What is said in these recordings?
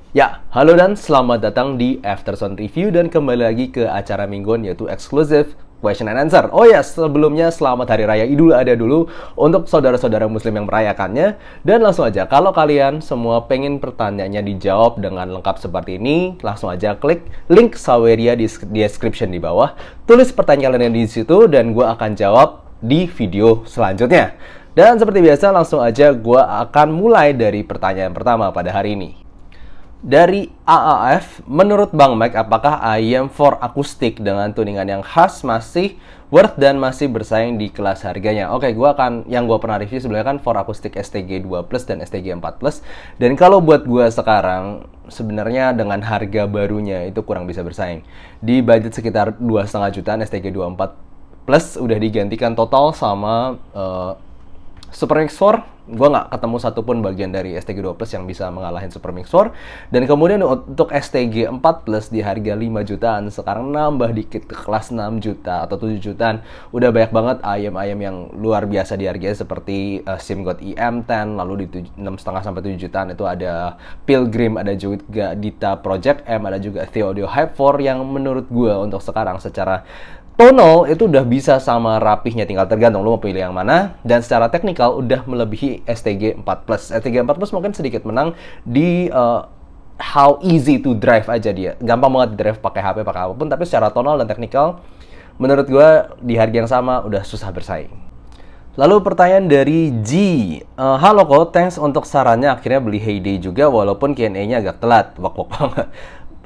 Ya, halo dan selamat datang di Aftersound Review dan kembali lagi ke acara mingguan yaitu eksklusif Question and Answer. Oh ya, sebelumnya selamat Hari Raya Idul Adha dulu untuk saudara-saudara muslim yang merayakannya. Dan langsung aja, kalau kalian semua pengen pertanyaannya dijawab dengan lengkap seperti ini, langsung aja klik link Saweria di description di bawah. Tulis pertanyaan kalian di situ dan gue akan jawab di video selanjutnya. Dan seperti biasa, langsung aja gue akan mulai dari pertanyaan pertama pada hari ini. Dari AAF, menurut Bang Mike, apakah IM4 akustik dengan tuningan yang khas masih worth dan masih bersaing di kelas harganya? Oke, yang gue pernah review sebelumnya kan 4 akustik STG 2 Plus dan STG 4 Plus. Dan kalau buat gue sekarang, sebenarnya dengan harga barunya itu kurang bisa bersaing. Di budget sekitar 2,5 jutaan, STG 24 Plus udah digantikan total sama Super Mix 4. Gue nggak ketemu satupun bagian dari STG 2 Plus yang bisa mengalahin Super Mix 4. Dan kemudian untuk STG 4 Plus di harga 5 jutaan, sekarang nambah dikit ke kelas 6 juta atau 7 jutaan. Udah banyak banget ayam-ayam yang luar biasa di harganya seperti SimGod EM10, lalu di 6,5 sampai 7 jutaan itu ada Pilgrim, ada juga Dita Project M, ada juga Theodio Hype 4 yang menurut gue untuk sekarang secara tonal itu udah bisa sama rapihnya, tinggal tergantung lo mau pilih yang mana. Dan secara teknikal udah melebihi STG 4 Plus. STG 4 Plus mungkin sedikit menang di how easy to drive aja dia. Gampang banget drive pakai HP, pakai apapun. Tapi secara tonal dan teknikal, menurut gue di harga yang sama udah susah bersaing. Lalu pertanyaan dari G. Halo Ko, thanks untuk sarannya, akhirnya beli Heyday juga walaupun Q&A-nya agak telat. Wak banget.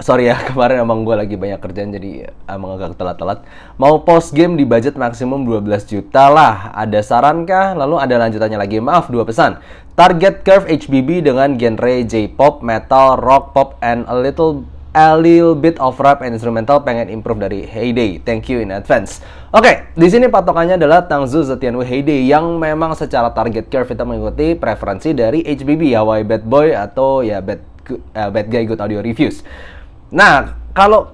Sorry ya, kemarin emang gue lagi banyak kerjaan jadi emang agak telat-telat. Mau post game di budget maksimum 12 juta lah. Ada saran kah? Lalu ada lanjutannya lagi. Maaf, 2 pesan. Target curve HBB dengan genre J-pop, metal, rock, pop, and a little bit of rap and instrumental, pengen improve dari Heyday. Thank you in advance. Oke, di sini patokannya adalah Tangzu Zetianwu Heyday yang memang secara target curve kita mengikuti preferensi dari HBB, Hawaii Bad Boy atau ya Bad Guy Good Audio Reviews. Nah, kalau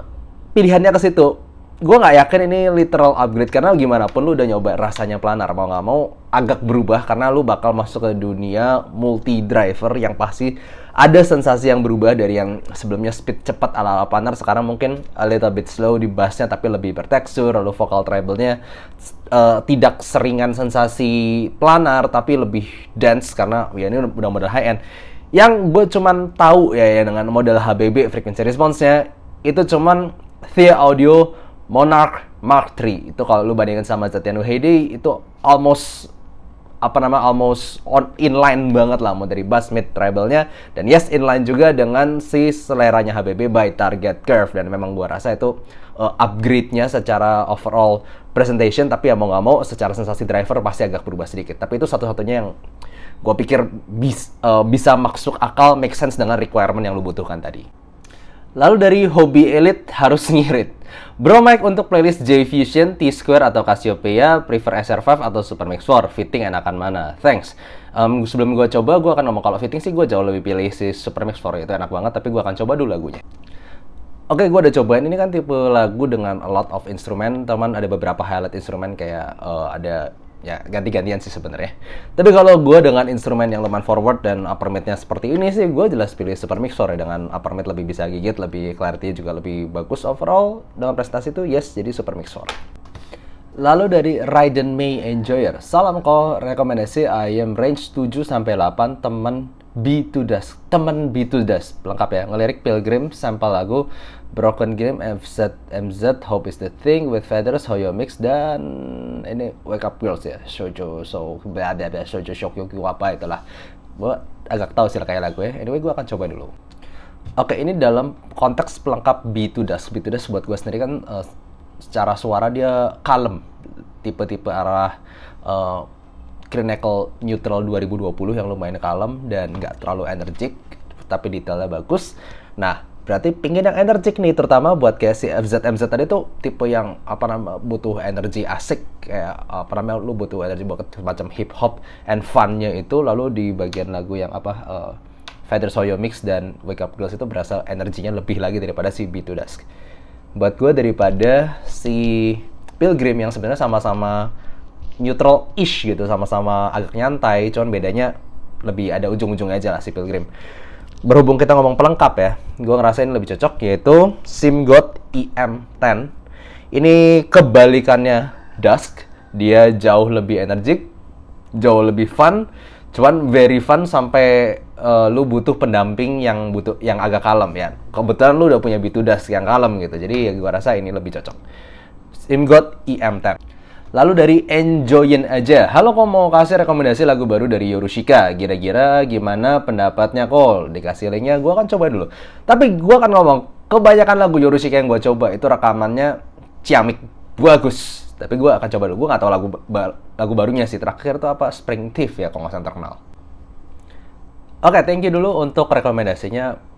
pilihannya ke situ, gue nggak yakin ini literal upgrade karena gimana pun lu udah nyoba rasanya planar, mau nggak mau agak berubah karena lu bakal masuk ke dunia multi driver yang pasti ada sensasi yang berubah dari yang sebelumnya speed cepat ala planar, sekarang mungkin a little bit slow di bassnya tapi lebih bertekstur, lalu vocal treble-nya tidak seringan sensasi planar tapi lebih dense karena ya ini udah model high end. Yang gue cuman tahu ya dengan model HBB frequency response-nya itu cuman Thea Audio Monarch Mark III. Itu kalau lu bandingin sama Zetianwu Heyday itu almost inline banget lah mau dari bass mid treble-nya, dan yes inline juga dengan si seleranya HBB by Target Curve, dan memang gue rasa itu upgrade-nya secara overall presentation, tapi ya mau nggak mau secara sensasi driver pasti agak berubah sedikit. Tapi itu satu-satunya yang gue pikir bisa masuk akal, make sense dengan requirement yang lu butuhkan tadi. Lalu dari Hobi Elite harus ngirit. Bro Mike, untuk playlist J-Fusion, T-Square atau Cassiopeia, prefer SR5 atau Super Mix 4? Fitting enakan mana? Thanks. Sebelum gue coba, gue akan ngomong kalau fitting sih gue jauh lebih pilih si Super Mix 4, itu enak banget, tapi gue akan coba dulu lagunya. Oke, gue udah cobain, ini kan tipe lagu dengan a lot of instrumen, teman, ada beberapa highlight instrumen kayak ada ya ganti-gantian sih sebenarnya. Tapi kalau gue dengan instrumen yang lumayan forward dan upper mid-nya seperti ini sih, gue jelas pilih Super Mix 4 ya. Dengan upper mid lebih bisa gigit, lebih clarity juga lebih bagus overall. Dengan prestasi itu yes, jadi Super Mix 4. Lalu dari Raiden May Enjoyer. Salam Ko, rekomendasi IM range 7-8 temen B2 Das. Temen B2 Das, lengkap ya. Ngelirik Pilgrim, sampel lagu Broken Game, MZ, Hope is the Thing, With Feathers, Hoyo Mix, dan ini Wake Up Girls ya, Shoujo Shokyu apa itulah. Gue agak tahu sih kayak lagu ya. Anyway, gue akan coba dulu. Oke, ini dalam konteks pelengkap B2 Das. B2 Das buat gue sendiri kan secara suara dia kalem, tipe-tipe arah Clinical Neutral 2020 yang lumayan kalem dan nggak terlalu energik, tapi detailnya bagus. Nah, berarti pingin yang energik nih, terutama buat kayak si MZ tadi tuh tipe yang butuh energi asik, kayak lu butuh energi buat macam hip hop and fun-nya itu, lalu di bagian lagu yang Feathers Hoyo Mix dan Wake Up Girls itu berasa energinya lebih lagi daripada si B2 Dusk. Buat gue daripada si Pilgrim yang sebenarnya sama-sama neutral-ish gitu, sama-sama agak nyantai, cuman bedanya lebih ada ujung-ujungnya aja lah si Pilgrim. Berhubung kita ngomong pelengkap ya, gue ngerasain lebih cocok yaitu SIMGOT EM10. Ini kebalikannya Dusk, dia jauh lebih energik, jauh lebih fun, cuman very fun sampai lu butuh pendamping yang agak kalem ya. Kebetulan lu udah punya Bitu Dusk yang kalem gitu, jadi ya gue rasa ini lebih cocok. SIMGOT EM10. Lalu dari Enjoyin Aja. Halo, kok mau kasih rekomendasi lagu baru dari Yorushika. Kira-kira gimana pendapatnya, Kol? Dikasih linknya, gue akan coba dulu. Tapi gue akan ngomong, kebanyakan lagu Yorushika yang gue coba itu rekamannya ciamik, bagus. Tapi gue akan coba dulu. Gue nggak tahu lagu barunya sih. Terakhir itu apa? Spring Thief ya, kalau nggak salah terkenal. Oke, thank you dulu untuk rekomendasinya.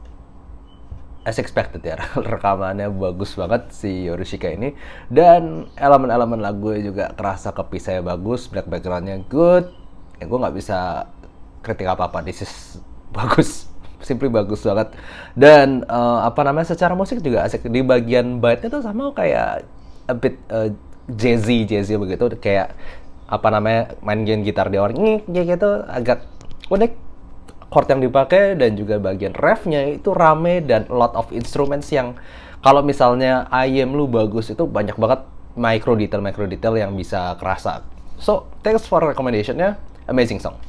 As expected ya, rekamannya bagus banget si Yorushika ini, dan elemen-elemen lagunya juga kerasa kepisahnya bagus, backgroundnya good. Ya gue nggak bisa kritik apa-apa, this is bagus, simply bagus banget. Dan secara musik juga asik, di bagian beatnya tuh sama kayak a bit jazzy begitu, kayak main gitar di orang gitu, agak unik. Chord yang dipakai dan juga bagian refnya itu rame dan a lot of instruments yang kalau misalnya IEM lu bagus itu banyak banget micro detail yang bisa kerasa. So, thanks for recommendation-nya, amazing song.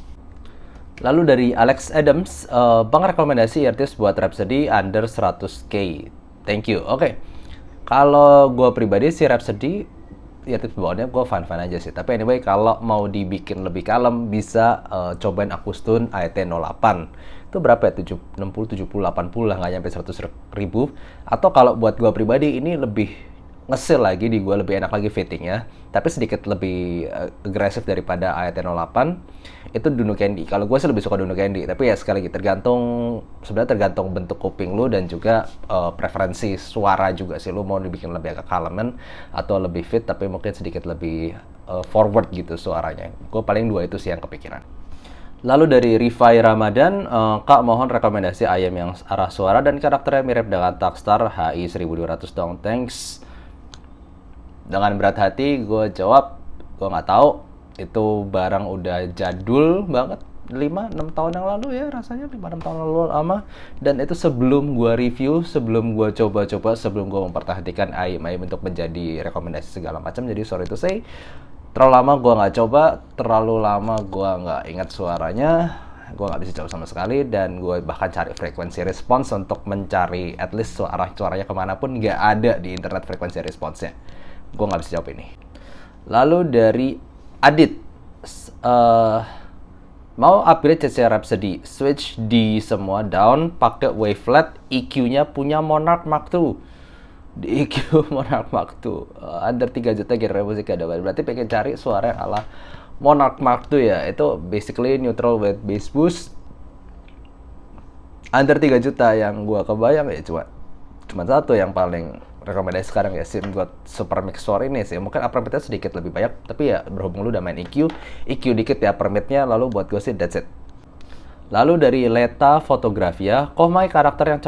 Lalu dari Alex Adams, Bang rekomendasi artis buat Rhapsody under 100k. Thank you. Oke. Kalau gue pribadi si Rhapsody ya tips bawaannya gue fan aja sih. Tapi anyway, kalau mau dibikin lebih kalem bisa cobain Akustun AET08. Itu berapa ya? 60, 70, 80 lah, nggak nyampe 100.000. Atau kalau buat gue pribadi ini lebih ngesil lagi, di gue lebih enak lagi fittingnya, tapi sedikit lebih agresif daripada AET08 itu Dunu Candy. Kalau gue sih lebih suka Dunu Candy, tapi ya sekali lagi sebenarnya tergantung bentuk kuping lu dan juga preferensi suara juga sih, lu mau dibikin lebih agak kalemen atau lebih fit tapi mungkin sedikit lebih forward gitu suaranya. Gue paling dua itu sih yang kepikiran. Lalu dari Rifai Ramadan, Kak mohon rekomendasi ayam yang arah suara dan karakternya mirip dengan Takstar HI 1200 dong, thanks. Dengan berat hati gue jawab, gue nggak tahu, itu barang udah jadul banget, 5-6 tahun yang lalu ya rasanya, 5-6 tahun lalu lama. Dan itu sebelum gue review, sebelum gue coba-coba, sebelum gue memperhatikan ayam untuk menjadi rekomendasi segala macam. Jadi sorry to say, terlalu lama gue nggak coba, terlalu lama gue nggak ingat suaranya, gue nggak bisa coba sama sekali, dan gue bahkan cari frekuensi respons untuk mencari at least suaranya kemanapun, nggak ada di internet frekuensi responsnya. Gue nggak bisa jawab ini. Lalu dari Adit, mau upgrade CC Rhapsody, switch di semua down, pakai wavelet, EQ-nya punya Monarch Mark II. Di EQ Monarch Mark II, under 3 juta genre musik ada, berarti pengen cari suara yang ala Monarch Mark II ya. Itu basically neutral with bass boost, under 3 juta yang gue kebayang ya cuma satu yang paling rekomendasi sekarang ya, SIMGOT Super Mixer ini sih. Mungkin upper midnya sedikit lebih banyak, tapi ya berhubung lu udah main EQ dikit ya per midnya, lalu buat gue sih that's it. Lalu dari Leta Fotografia, Komai karakter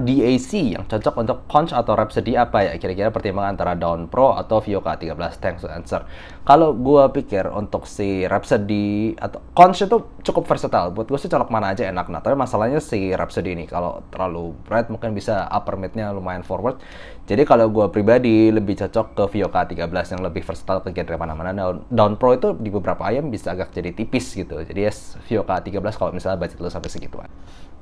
DAC yang cocok untuk Conch atau Rhapsody apa ya? Kira-kira pertimbangan antara Dawn Pro atau Vioka 13. Thanks to answer. Kalau gue pikir untuk si Rhapsody atau Conch itu cukup versatile. Buat gue sih colok mana aja enak. Nah, tapi masalahnya si Rhapsody ini kalau terlalu bright mungkin bisa upper mid-nya lumayan forward. Jadi kalau gue pribadi lebih cocok ke Vioka 13 yang lebih versatile ke genre mana-mana. Dawn Pro itu di beberapa ayam bisa agak jadi tipis gitu. Jadi yes, Vioka 13 kalau misalnya budget lu sampai segituan.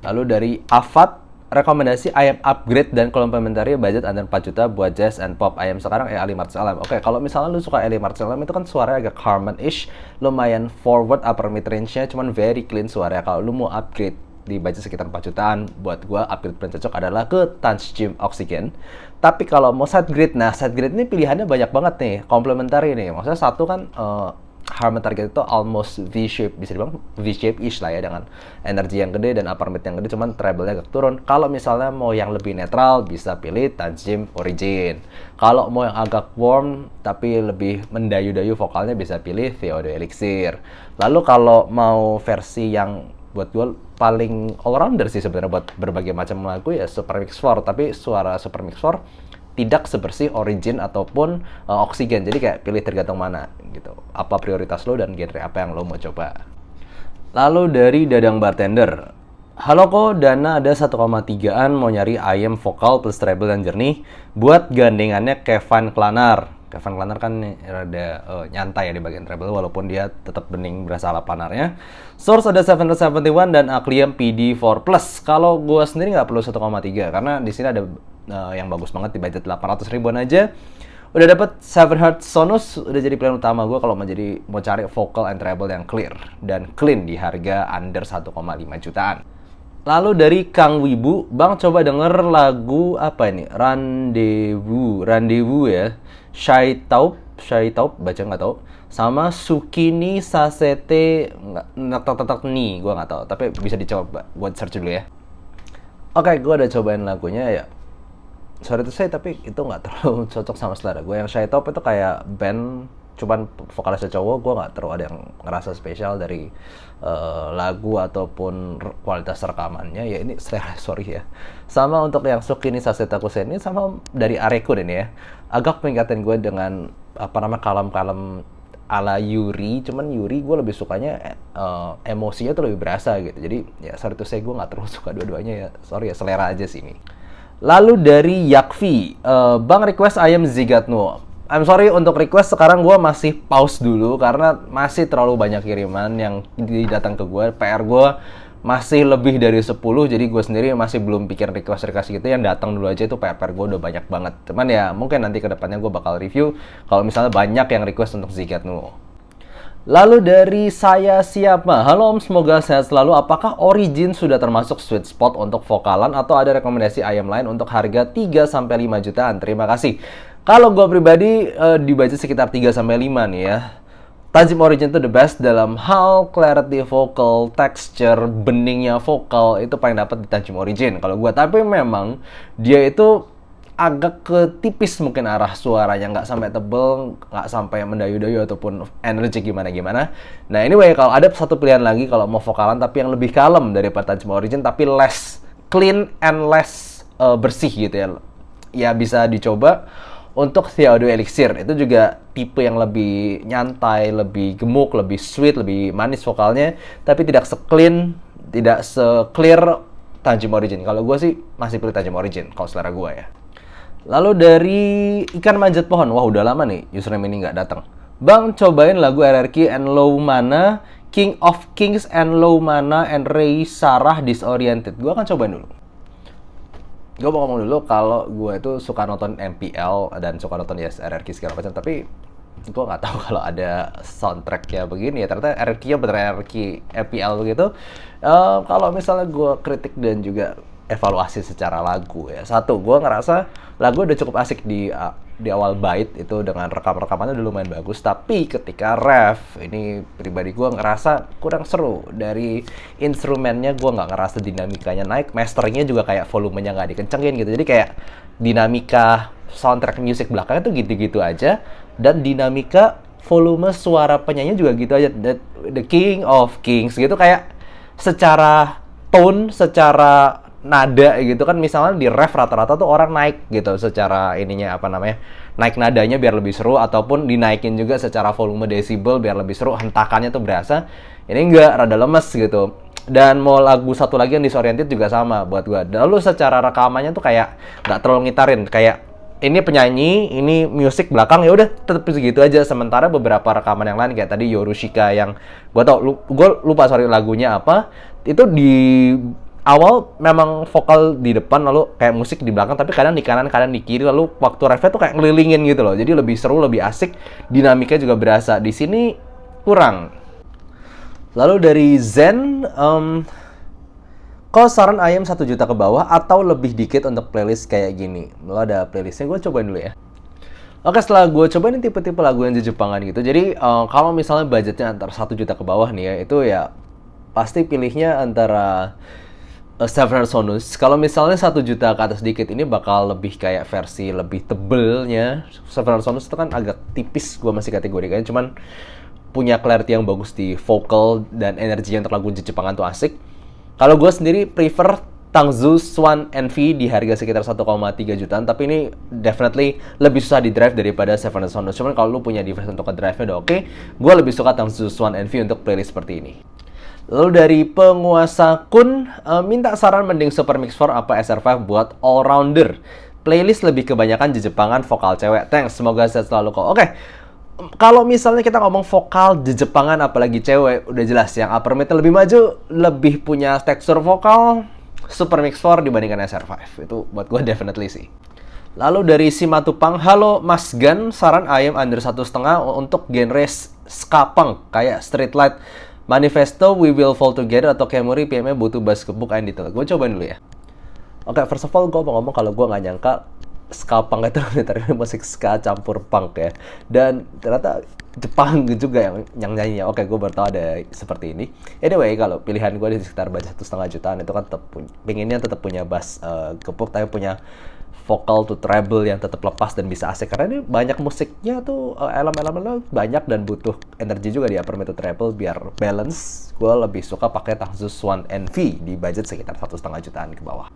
Lalu dari Afat, rekomendasi ayam upgrade dan komplementari budget under 4 juta buat jazz and pop. Ayam sekarang Ali Marcelem. Oke, kalau misalnya lu suka Ali Marcelem itu kan suaranya agak Carmen-ish, lumayan forward upper mid range-nya, cuman very clean suaranya. Kalau lu mau upgrade di budget sekitar 4 jutaan, buat gua upgrade paling cocok adalah ke Touch Gym Oxygen. Tapi kalau mau side grade ini pilihannya banyak banget nih, komplementari nih. Maksudnya satu kan Harman Target itu almost V-shape, bisa dibilang V-shape-ish lah ya, dengan energi yang gede dan upper mid yang gede, cuman treble-nya agak turun. Kalau misalnya mau yang lebih netral, bisa pilih Touch Gym Origin. Kalau mau yang agak warm tapi lebih mendayu-dayu vokalnya, bisa pilih Theodo Elixir. Lalu kalau mau versi yang buat gue paling all-rounder sih sebenarnya buat berbagai macam lagu ya Super Mix 4, tapi suara Super Mix 4 tidak sebersih Origin ataupun Oxygen, jadi kayak pilih tergantung mana gitu, apa prioritas lo dan genre apa yang lo mau coba. Lalu dari Dadang Bartender, Halo kok, Dana ada 1,3an mau nyari ayam vokal plus treble dan jernih buat gandengannya Kevin Klanar. Kevin Klanar kan rada nyantai ya di bagian treble walaupun dia tetap bening berasa ala panarnya. Source ada 771 dan Acclium PD4 Plus. Kalau gue sendiri nggak perlu 1,3 karena di sini ada yang bagus banget di budget 800 ribuan aja. Udah dapet 7 Hz Sonus, udah jadi pilihan utama gue kalau mau cari vocal and treble yang clear dan clean di harga under 1,5 jutaan. Lalu dari Kang Wibu, Bang coba denger lagu apa ini? Rendezvous ya. Shy Taup, baca nggak tahu. Sama Sukini Sasete nggak nih, gue nggak tahu. Tapi bisa dicoba buat search dulu ya. Oke, gue udah cobain lagunya ya. Sorry to say, tapi itu nggak terlalu cocok sama selera gue. Yang Shy Top itu kayak band, cuman vokalisnya cowok. Gue nggak terlalu ada yang ngerasa spesial dari lagu ataupun kualitas rekamannya. Ya ini selera, sorry ya. Sama untuk yang Sukini Saseta Kusen ini sama dari Arekun ini ya. Agak mengingatkan gue dengan kalem-kalem ala Yuri, cuman Yuri gue lebih sukanya emosinya tuh lebih berasa gitu. Jadi ya sorry to say, gue nggak terlalu suka dua-duanya ya. Sorry ya, selera aja sih ini. Lalu dari Yakfi, Bang request ayam Zigatno. I'm sorry untuk request sekarang gue masih pause dulu karena masih terlalu banyak kiriman yang datang ke gue. PR gue masih lebih dari 10, jadi gue sendiri masih belum pikir request gitu. Yang datang dulu aja itu PR gue udah banyak banget. Cuman ya mungkin nanti kedepannya gue bakal review kalau misalnya banyak yang request untuk Zigatno. Lalu dari saya siapa? Halo Om, semoga sehat selalu. Apakah Origin sudah termasuk sweet spot untuk vokalan atau ada rekomendasi ayam lain untuk harga 3-5 jutaan? Terima kasih. Kalau gue pribadi di budget sekitar 3-5 nih ya. Tanjim Origin itu the best dalam hal clarity vocal, texture, beningnya vokal itu paling dapat di Tanjim Origin. Kalau gue, tapi memang dia itu agak ke tipis mungkin arah suaranya, nggak sampai tebel, nggak sampai mendayu-dayu ataupun energi gimana-gimana. Nah anyway, kalau ada satu pilihan lagi kalau mau vokalan tapi yang lebih kalem daripada Tanjim Origin tapi less clean and less bersih gitu ya, ya bisa dicoba untuk Theodo Elixir. Itu juga tipe yang lebih nyantai, lebih gemuk, lebih sweet, lebih manis vokalnya, tapi tidak se-clean, tidak se-clear Tanjim Origin. Kalau gue sih masih pilih Tanjim Origin kalau selera gue ya. Lalu dari Ikan Manjat Pohon, wah udah lama nih username ini nggak datang. Bang cobain lagu RRQ and Low Mana, King of Kings and Low Mana and Ray Sarah Disoriented. Gue akan cobain dulu. Gue mau ngomong dulu kalau gue itu suka nonton MPL dan suka nonton yes RRQ segala macam, tapi gue nggak tahu kalau ada soundtracknya begini ya. Ternyata RRQ-nya bener RRQ MPL begitu. Kalau misalnya gue kritik dan juga evaluasi secara lagu ya. Satu, gue ngerasa lagu udah cukup asik di awal bait itu dengan rekamannya udah lumayan bagus. Tapi ketika ref, ini pribadi gue ngerasa kurang seru. Dari instrumennya gue nggak ngerasa dinamikanya naik. Masteringnya juga kayak volumenya nggak dikencengin gitu. Jadi kayak dinamika soundtrack music belakangnya tuh gitu-gitu aja. Dan dinamika volume suara penyanyi juga gitu aja. The King of Kings gitu, kayak secara tone, secara nada gitu kan, misalnya di ref rata-rata tuh orang naik gitu secara ininya naik nadanya biar lebih seru, ataupun dinaikin juga secara volume desibel biar lebih seru, hentakannya tuh berasa. Ini enggak, rada lemes gitu. Dan mau lagu satu lagi yang Disoriented juga sama buat gua. Lalu secara rekamannya tuh kayak nggak terlalu ngitarin, kayak ini penyanyi, ini musik belakang, ya udah tetap segitu aja. Sementara beberapa rekaman yang lain kayak tadi Yorushika yang gue lupa lagunya apa, itu di awal memang vokal di depan lalu kayak musik di belakang, tapi kadang di kanan kadang di kiri, lalu waktu refnya tuh kayak ngelilingin gitu loh. Jadi lebih seru, lebih asik, dinamikanya juga berasa. Di sini kurang. Lalu dari Zen, kok saran ayam 1 juta ke bawah atau lebih dikit untuk playlist kayak gini? Lo ada playlistnya, gue cobain dulu ya. Oke, setelah gue cobain tipe-tipe lagu yang Jepangan gitu. Jadi kalau misalnya budgetnya antara 1 juta ke bawah nih ya, itu ya pasti pilihnya antara Seven Sonus. Kalau misalnya 1 juta ke atas dikit, ini bakal lebih kayak versi lebih tebelnya. Seven Sonus itu kan agak tipis, gue masih kategorikannya, cuman punya clarity yang bagus di vocal dan energi yang untuk lagu Jepangan tuh asik. Kalau gue sendiri prefer Tangzu Swan NV di harga sekitar 1,3 jutaan, tapi ini definitely lebih susah di drive daripada Seven Sonus. Cuman kalau lu punya device untuk ke drive-nya udah oke. Gue lebih suka Tangzu Swan NV untuk playlist seperti ini. Lalu dari penguasa Kun, minta saran mending Super Mix 4 apa SR5 buat all-rounder. Playlist lebih kebanyakan Jepangan vokal cewek. Thanks, semoga sehat selalu kok. Oke, kalau misalnya kita ngomong vokal Jepangan apalagi cewek, udah jelas yang upper mid lebih maju, lebih punya tekstur vokal Super Mix 4 dibandingkan SR5. Itu buat gue definitely sih. Lalu dari Simatupang, halo Mas Gan, saran ayam under 1,5 untuk genre ska punk kayak Streetlight, Manifesto, We Will Fall Together, atau Kemuri PM-nya butuh bass gebuk and detail. Gue cobain dulu ya. Oke, first of all gue mau ngomong kalau gue nggak nyangka ska punk itu ternyata musik ska campur punk ya. Dan ternyata Jepang juga yang nyanyinya. Oke, gue baru tahu ada seperti ini. Anyway, kalau pilihan gue di sekitar budget 1,5 jutaan itu kan pengennya tetap punya bass gebuk, tapi punya vokal to treble yang tetap lepas dan bisa asik, karena ini banyak musiknya tuh elemen-elemennya banyak dan butuh energi juga di upper mid to treble biar balance. Gue lebih suka pakai Tangsus Swan NV di budget sekitar 1,5 jutaan ke bawah.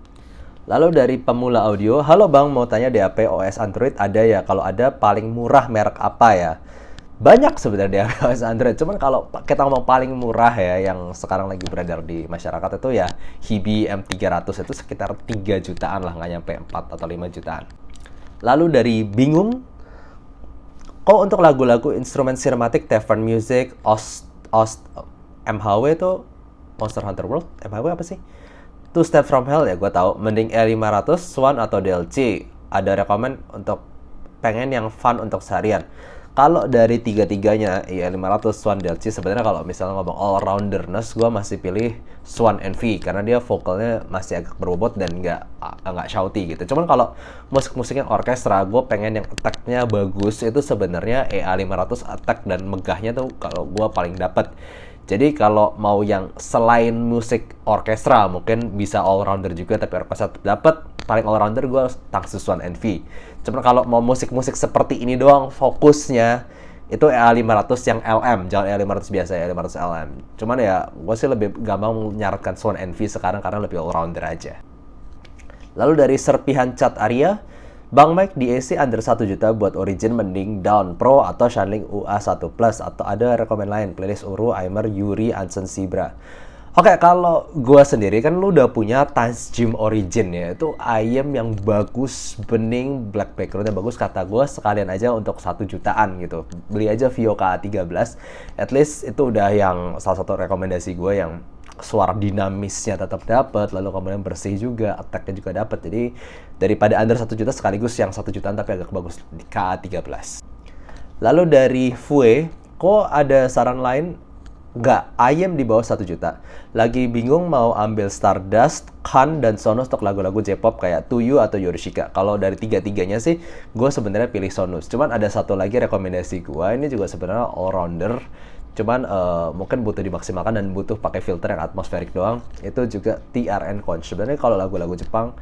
Lalu dari Pemula Audio, halo Bang, mau tanya DAP OS Android ada ya? Kalau ada paling murah merek apa ya? Banyak sebenarnya DAP OS Android, cuman kalau kita ngomong paling murah ya yang sekarang lagi beredar di masyarakat itu ya Hibi M300, itu sekitar 3 jutaan lah, nggak nyampe 4 atau 5 jutaan. Lalu dari Bingung, kok untuk lagu-lagu instrumen sinematik Tavern Music, MHW itu Monster Hunter World, MHW apa sih? Two Step From Hell ya gue tahu, mending E500, Swan atau DLC. Ada rekomen untuk pengen yang fun untuk seharian. Kalau dari tiga-tiganya, E500, Swan, DLC, sebenarnya kalau misalnya ngomong all-rounderness, gue masih pilih Swan NV karena dia vokalnya masih agak berbobot dan nggak shouty gitu. Cuman kalau musik-musiknya orkestra, gue pengen yang attack-nya bagus, itu sebenarnya EA500 attack dan megahnya tuh kalau gue paling dapet. Jadi kalau mau yang selain musik orkestra mungkin bisa all-rounder juga, tapi orkestra dapat, paling all-rounder gue Tangsus Swan NV. Cuman kalau mau musik-musik seperti ini doang fokusnya itu EA500 yang LM, jangan EA500 biasa, EA500 LM. Cuman ya gue sih lebih gampang menyarankan Swan NV sekarang karena lebih all-rounder aja. Lalu dari Serpihan Chat Arya, Bang Mike di AC under 1 juta buat Origin mending Down Pro atau Shanling UA1 Plus, atau ada rekomend lain playlist Uru, Aimer, Yuri, Anson, Sibra. Oke, kalau gue sendiri kan lu udah punya Times Gym Origin ya, itu ayam yang bagus, bening, black backgroundnya bagus, kata gue sekalian aja untuk 1 jutaan gitu. Beli aja Vio KA13, at least itu udah yang salah satu rekomendasi gue yang suara dinamisnya tetap dapat, lalu kemudian bersih juga, attack-nya juga dapat. Jadi daripada under 1 juta sekaligus yang 1 jutaan tapi agak bagus di KA13. Lalu dari Fue, kok ada saran lain? Nggak, ayam di bawah 1 juta. Lagi bingung mau ambil Stardust, Khan, dan Sonus untuk lagu-lagu J-pop kayak To You atau Yorushika. Kalau dari tiga-tiganya sih, gue sebenarnya pilih Sonus. Cuman ada satu lagi rekomendasi gue, ini juga sebenarnya all-rounder. Cuman mungkin butuh dimaksimalkan dan butuh pakai filter yang atmosferik doang. Itu juga TRN Conch. Sebenarnya kalau lagu-lagu Jepang,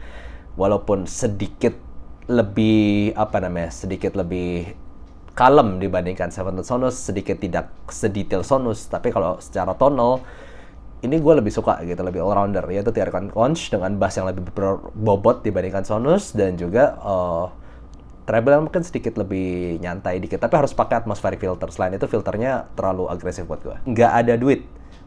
walaupun sedikit lebih, sedikit lebih kalem dibandingkan Seven Note Sonus, sedikit tidak sedetail Sonus, tapi kalau secara tonal ini gue lebih suka gitu, lebih all-rounder, yaitu TRN Conch dengan bass yang lebih berbobot dibandingkan Sonus, dan juga treble yang mungkin sedikit lebih nyantai dikit, tapi harus pakai atmospheric filter. Selain itu filternya terlalu agresif buat gue. Nggak ada duit.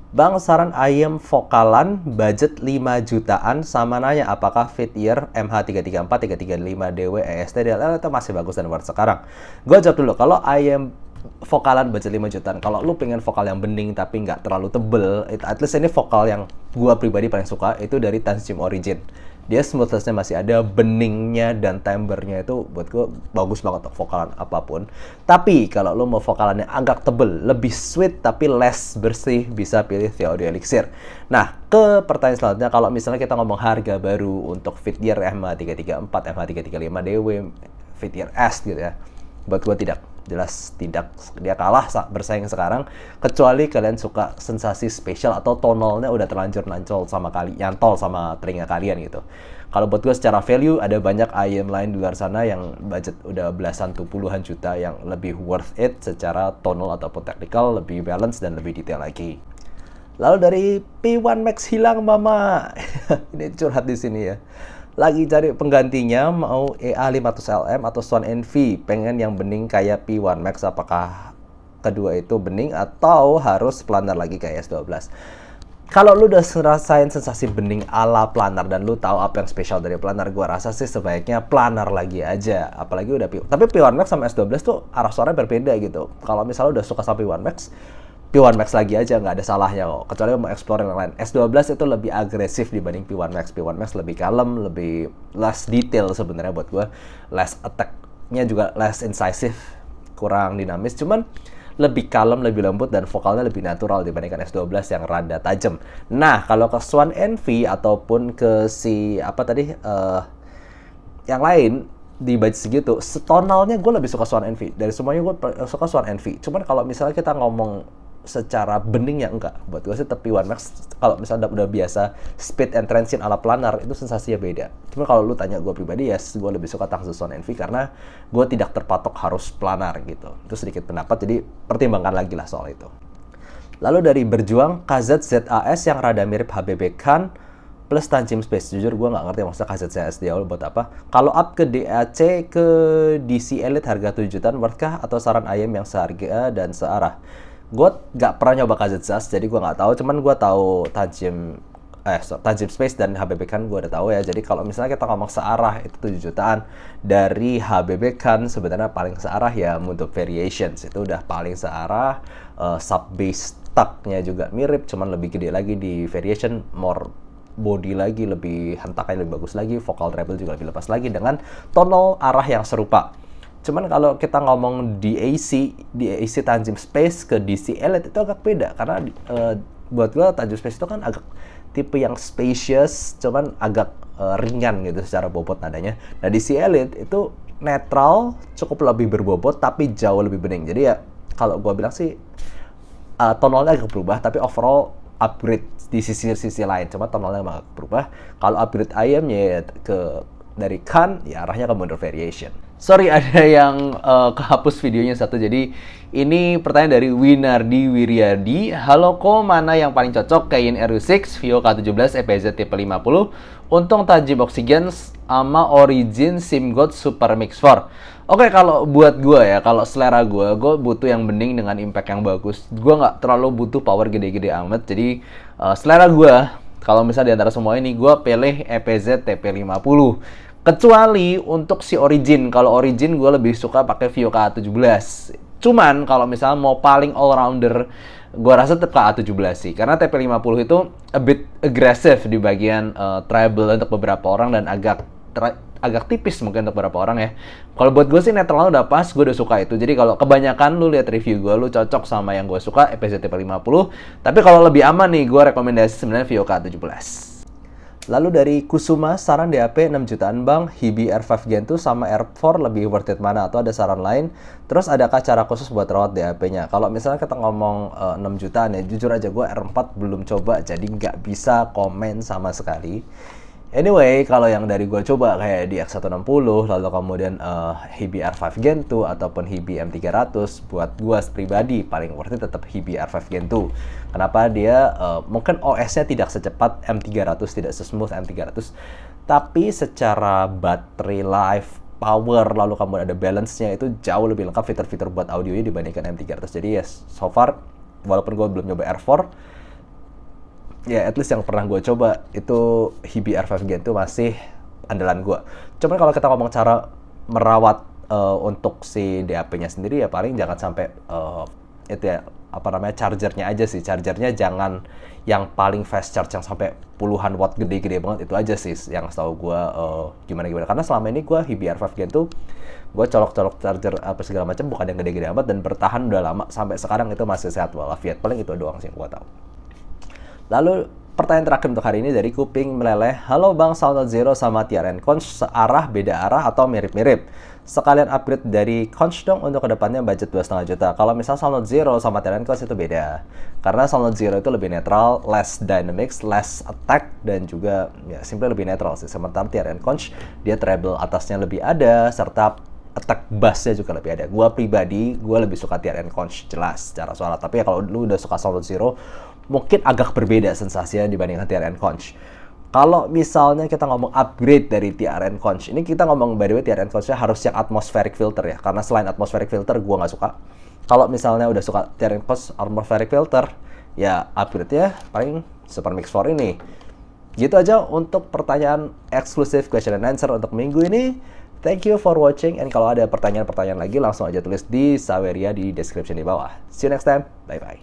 Bang, saran ayam vokalan budget 5 jutaan, sama nanya apakah Fityear MH334, 335 DW, EST, DLL itu masih bagus dan worth sekarang. Gue jawab dulu, kalau ayam vokalan budget 5 jutaan, kalau lu pengen vokal yang bening tapi nggak terlalu tebel, at least ini vokal yang gue pribadi paling suka, itu dari Times Gym Origin. Dia smoothness-nya masih ada, beningnya dan timbre-nya itu buat gue bagus banget untuk vokalan apapun. Tapi kalau lo mau vokalannya agak tebel, lebih sweet tapi less bersih, bisa pilih The Audio Elixir. Nah, ke pertanyaan selanjutnya, kalau misalnya kita ngomong harga baru untuk Fityear MH334, MH335DW, Fityear S gitu ya, buat gue tidak, jelas tidak, dia kalah bersaing sekarang, kecuali kalian suka sensasi spesial atau tonalnya udah terlanjur nyantol sama telinga kalian gitu. Kalau buat gue secara value, ada banyak ayam lain di luar sana yang budget udah belasan tuh puluhan juta yang lebih worth it secara tonal ataupun technical, lebih balance dan lebih detail lagi. Lalu dari P1 Max hilang mama. Ini curhat di sini ya. Lagi cari penggantinya, mau EA500LM atau Swan NV, pengen yang bening kayak P1 Max, apakah kedua itu bening atau harus planar lagi kayak S12? kalau lu udah ngerasain sensasi bening ala planar dan lu tahu apa yang spesial dari planar, gua rasa sih sebaiknya planar lagi aja. Apalagi udah tapi P1 Max sama S12 tuh arah suaranya berbeda gitu. Kalau misalnya udah suka sama P1 Max, P1 Max lagi aja, nggak ada salahnya kok. Kecuali mau explore yang lain. S12 itu lebih agresif dibanding P1 Max. P1 Max lebih kalem, lebih less detail sebenarnya buat gua. Less attack-nya juga less incisive, kurang dinamis. Cuman lebih kalem, lebih lembut, dan vokalnya lebih natural dibandingkan S12 yang rada tajam. Nah, kalau ke Swan NV ataupun ke si apa tadi yang lain di budget segitu, tonalnya gue lebih suka Swan NV. Dari semuanya gue suka Swan NV. Cuman kalau misalnya kita ngomong secara bening ya enggak. Buat gue sih tapi One Max kalau misalnya udah biasa speed and transient ala planar itu sensasinya beda. Cuma kalau lu tanya gue pribadi ya gue lebih suka Tangsu Swan NV karena gue tidak terpatok harus planar gitu. Itu sedikit pendapat, jadi pertimbangkan lagi lah soal itu. Lalu dari Berjuang KZ-ZAS yang rada mirip HBB Khan plus Tanjim Space. Jujur gue nggak ngerti maksudnya KZ-ZAS di awal buat apa. Kalau up ke DAC ke DC Elite harga 7 jutaan worthkah atau saran ayam yang seharga dan searah? Gue nggak pernah nyoba KZ-ZAS, jadi gue nggak tahu. Cuman gue tahu Tanjim Space dan HBB Khan gue udah tahu ya. Jadi kalau misalnya kita ngomong searah itu 7 jutaan, dari HBB Khan sebenarnya paling searah ya untuk Variations itu udah paling searah. Sub bass tuck-nya juga mirip, cuman lebih gede lagi di Variation, more body lagi, lebih hentakannya lebih bagus lagi, vokal treble juga lebih lepas lagi dengan tonal arah yang serupa. Cuman kalau kita ngomong DAC Tanjim Space ke DC Elite itu agak beda karena buat gue Tanjim Space itu kan agak tipe yang spacious, cuman agak ringan gitu secara bobot nadanya. Nah DC Elite itu netral, cukup lebih berbobot tapi jauh lebih bening. Jadi ya kalau gue bilang sih tonalnya agak berubah, tapi overall upgrade di sisi lain. Cuma tonalnya agak berubah. Kalau upgrade ayamnya ya dari Khan ya arahnya ke Modern Variation. Sorry ada yang kehapus videonya satu. Jadi ini pertanyaan dari Winardi Wiryadi. Halo ko, mana yang paling cocok Kayin RU6, Vio K17, EPZ tipe 50 untung Tanjim Oxygen sama Origin SimGod Super Mix 4. Oke, kalau buat gue ya, kalau selera gue butuh yang bening dengan impact yang bagus. Gue nggak terlalu butuh power gede-gede amat. Jadi selera gue, kalau misalnya di antara semua ini, gue pilih EPZ TP50. Kecuali untuk si Origin. Kalau Origin gue lebih suka pakai Vio K17. Cuman kalau misalnya mau paling all-rounder, gue rasa tetap K17 sih. Karena TP50 itu a bit aggressive di bagian treble untuk beberapa orang dan agak tipis mungkin untuk beberapa orang ya. Kalau buat gue sih netral udah pas, gue udah suka itu. Jadi kalau kebanyakan lu lihat review gue, lu cocok sama yang gue suka EPZ TP50. Tapi kalau lebih aman nih, gue rekomendasi sebenarnya Vio K17. Lalu dari Kusuma, saran DAP 6 jutaan bang, Hibi R5 Gen 2 sama R4 lebih worth it mana? Atau ada saran lain? Terus adakah cara khusus buat rawat DAP-nya? Kalau misalnya kita ngomong 6 jutaan ya, jujur aja gue R4 belum coba, jadi nggak bisa komen sama sekali. Anyway, kalau yang dari gue coba kayak di X160, lalu kemudian Hibi R5 Gen 2 ataupun Hibi M300, buat gue pribadi paling worth it tetap Hibi R5 Gen 2. Kenapa? Dia mungkin OS-nya tidak secepat M300, tidak sesmooth M300, tapi secara baterai life, power, lalu kemudian ada balance-nya itu jauh lebih lengkap fitur-fitur buat audionya dibandingkan M300. Jadi ya so far, walaupun gue belum nyoba R4, ya at least yang pernah gue coba itu Hibi R5 Gen 2 masih andalan gue. Cuman kalau kita ngomong cara merawat untuk si DAP-nya sendiri ya paling jangan sampai itu ya apa namanya chargernya aja sih. Chargernya jangan yang paling fast charge yang sampai puluhan watt gede-gede banget, itu aja sih yang setahu gue gimana. Karena selama ini gue Hibi R5 Gen 2 gue colok-colok charger apa segala macam bukan yang gede-gede amat dan bertahan udah lama sampai sekarang itu masih sehat walafiat. Paling itu doang sih yang gue tahu. Lalu pertanyaan terakhir untuk hari ini dari Kuping Meleleh. Halo Bang, SoundNote Zero sama TRN Conch searah, beda arah, atau mirip-mirip? Sekalian upgrade dari Conch dong untuk kedepannya budget 2,5 juta. Kalau misalnya SoundNote Zero sama TRN Conch itu beda. Karena SoundNote Zero itu lebih netral, less dynamics, less attack, dan juga ya simply lebih netral sih. Sementara TRN Conch, dia treble atasnya lebih ada, serta attack bass-nya juga lebih ada. Gua pribadi, gue lebih suka TRN Conch jelas secara suara. Tapi ya kalau lu udah suka SoundNote Zero, mungkin agak berbeda sensasinya dibandingkan TRN Conch. Kalau misalnya kita ngomong upgrade dari TRN Conch, ini kita ngomong by the way TRN Conch-nya harus yang atmospheric filter ya, karena selain atmospheric filter gue nggak suka. Kalau misalnya udah suka TRN Conch atmospheric filter, ya upgrade-nya paling Super Mix 4 ini. Gitu aja untuk pertanyaan eksklusif question and answer untuk minggu ini. Thank you for watching, and kalau ada pertanyaan-pertanyaan lagi langsung aja tulis di Saweria di description di bawah. See you next time, bye-bye.